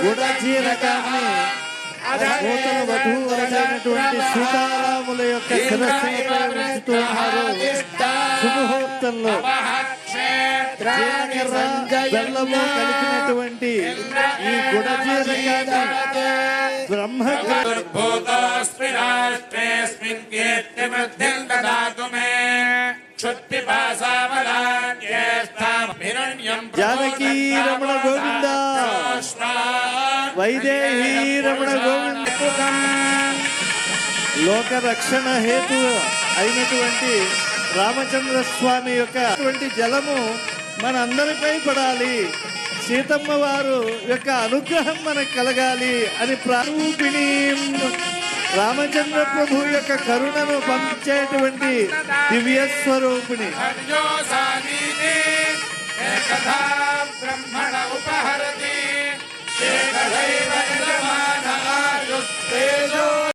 గుడచీరకాన్ని నూతన వధూవరులైనటువంటి సీతారాముల యొక్క శిరస్సుపై ఉంచుతూ ఉన్నారు. శుభముహూర్తంలో బెల్లము కలిపినటువంటి ఈ గుడచీరకాన్ని జానకీ రమణ గోవింద, వైదేహీ రమణ గోవింద. లోక రక్షణ హేతు అయినటువంటి రామచంద్ర స్వామి యొక్క జలము మన అందరిపై పడాలి, సీతమ్మ వారు యొక్క అనుగ్రహం మనకు కలగాలి అని ప్రారూపిణి రామచంద్ర ప్రభు యొక్క కరుణను పంచేటువంటి దివ్య స్వరూపిణి.